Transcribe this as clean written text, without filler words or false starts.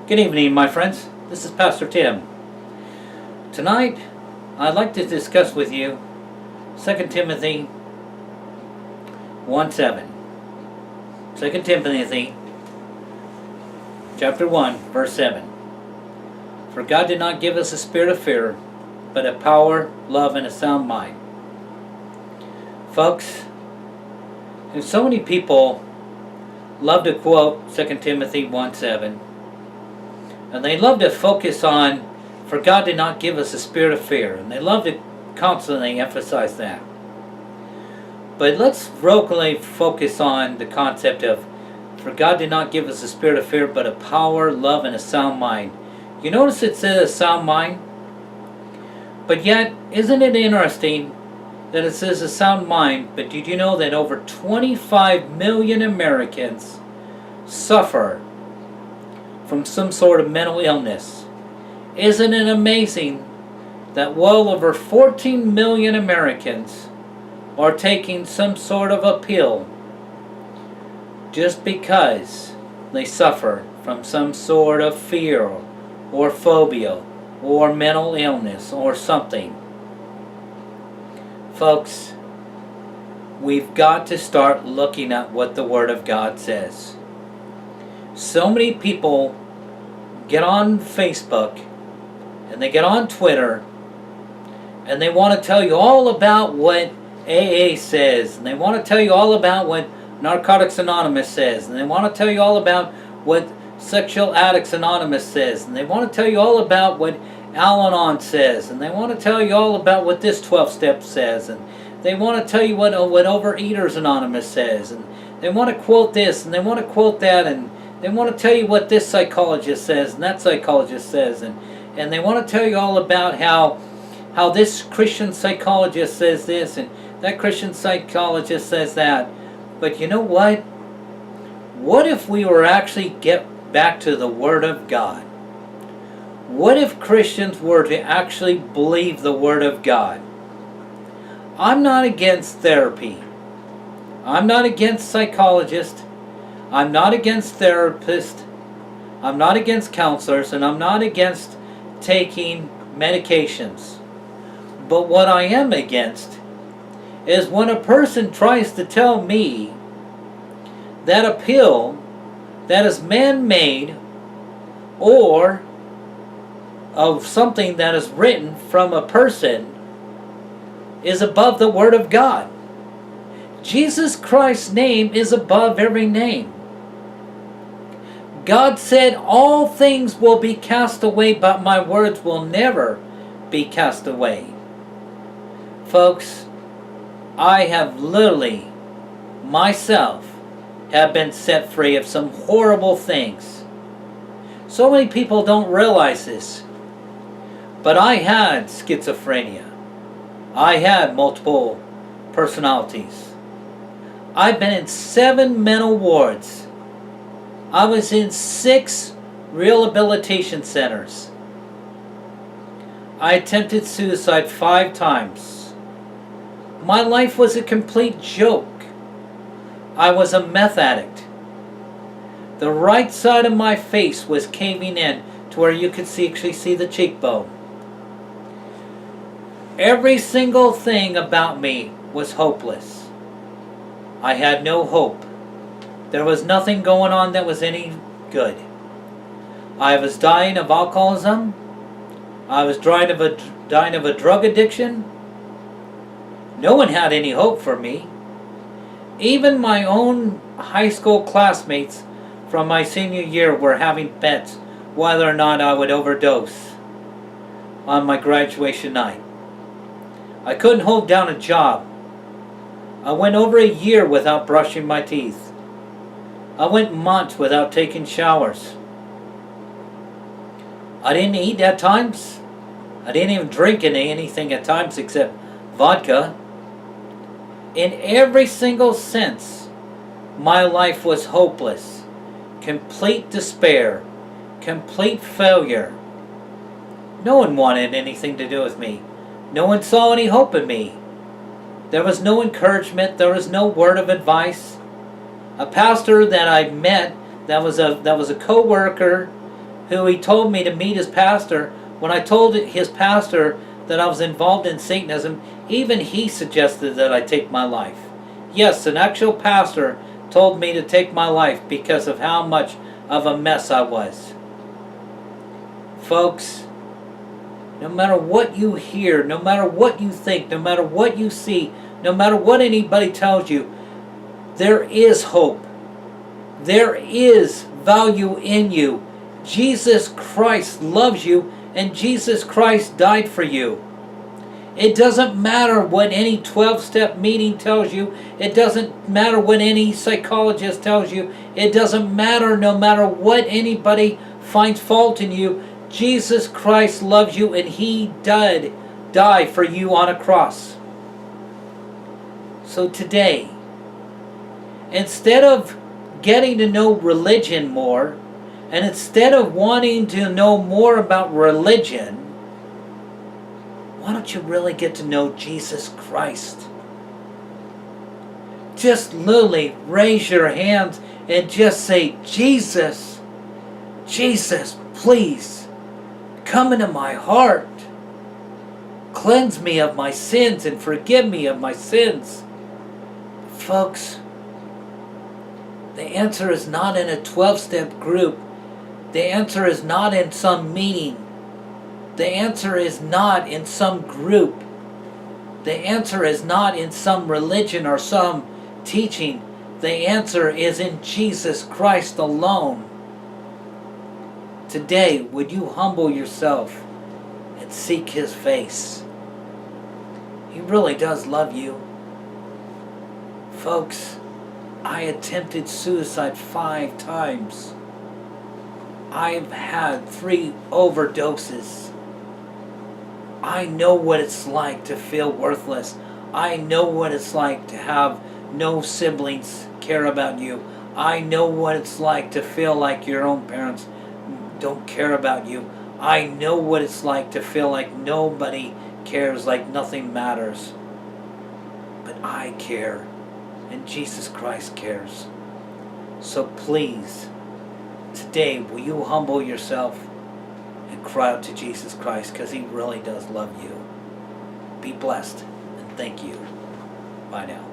Good evening, my friends. This is Pastor Tim. Tonight, I'd like to discuss with you 2 Timothy 1:7. 2 Timothy chapter 1, verse 7. For God did not give us a spirit of fear, but of power, love, and a sound mind. Folks, and so many people love to quote 2 Timothy 1:7. And they love to focus on, for God did not give us a spirit of fear. And they love to constantly emphasize that. But let's locally focus on the concept of, for God did not give us a spirit of fear, but a power, love, and a sound mind. You notice it says a sound mind? But yet, isn't it interesting that it says a sound mind, but did you know that over 25 million Americans suffer from some sort of mental illness? Isn't it amazing that well over 14 million Americans are taking some sort of a pill just because they suffer from some sort of fear or phobia or mental illness or something? Folks, we've got to start looking at what the Word of God says. So many people get on Facebook and they get on Twitter and they want to tell you all about what AA says, and they want to tell you all about what Narcotics Anonymous says, and they want to tell you all about what Sexual Addicts Anonymous says, and they want to tell you all about what Al-Anon says, and they want to tell you all about what this 12-step says, and they want to tell you what Overeaters Anonymous says, and they want to quote this and they want to quote that, and they want to tell you what this psychologist says and that psychologist says, and they want to tell you all about how this Christian psychologist says this and that Christian psychologist says that. But you know what? What if we were actually get back to the Word of God? What if Christians were to actually believe the Word of God? I'm not against therapy. I'm not against psychologists. I'm not against therapists. I'm not against counselors, and I'm not against taking medications. But what I am against is when a person tries to tell me that a pill that is man-made or of something that is written from a person is above the Word of God. Jesus Christ's name is above every name. God said all things will be cast away, but my words will never be cast away. Folks, I have literally, myself, have been set free of some horrible things. So many people don't realize this, but I had schizophrenia. I had multiple personalities. I've been in 7 mental wards. I was in 6 rehabilitation centers. I attempted suicide 5 times. My life was a complete joke. I was a meth addict. The right side of my face was caving in to where you could actually see the cheekbone. Every single thing about me was hopeless. I had no hope. There was nothing going on that was any good. I was dying of alcoholism. I was dying of a drug addiction. No one had any hope for me. Even my own high school classmates from my senior year were having bets whether or not I would overdose on my graduation night. I couldn't hold down a job. I went over a year without brushing my teeth. I went months without taking showers. I didn't eat at times. I didn't even drink anything at times except vodka. In every single sense, my life was hopeless. Complete despair. Complete failure. No one wanted anything to do with me. No one saw any hope in me. There was no encouragement. There was no word of advice. A pastor that I met that was a co-worker who he told me to meet his pastor. When I told his pastor that I was involved in Satanism, even he suggested that I take my life. Yes, an actual pastor told me to take my life because of how much of a mess I was. Folks, no matter what you hear, no matter what you think, no matter what you see, no matter what anybody tells you, there is hope. There is value in you. Jesus Christ loves you, and Jesus Christ died for you. It doesn't matter what any 12-step meeting tells you. It doesn't matter what any psychologist tells you. It doesn't matter no matter what anybody finds fault in you. Jesus Christ loves you, and He did die for you on a cross. So today, instead of getting to know religion more, and instead of wanting to know more about religion, why don't you really get to know Jesus Christ? Just literally raise your hands and just say, Jesus, Jesus, please, come into my heart. Cleanse me of my sins and forgive me of my sins. Folks, the answer is not in a 12-step group. The answer is not in some meeting. The answer is not in some group. The answer is not in some religion or some teaching. The answer is in Jesus Christ alone. Today, would you humble yourself and seek His face? He really does love you. Folks, I attempted suicide 5 times. I've had 3 overdoses. I know what it's like to feel worthless. I know what it's like to have no siblings care about you. I know what it's like to feel like your own parents don't care about you. I know what it's like to feel like nobody cares, like nothing matters. But I care, and Jesus Christ cares. So please, today, will you humble yourself and cry out to Jesus Christ, because He really does love you. Be blessed, and thank you. Bye now.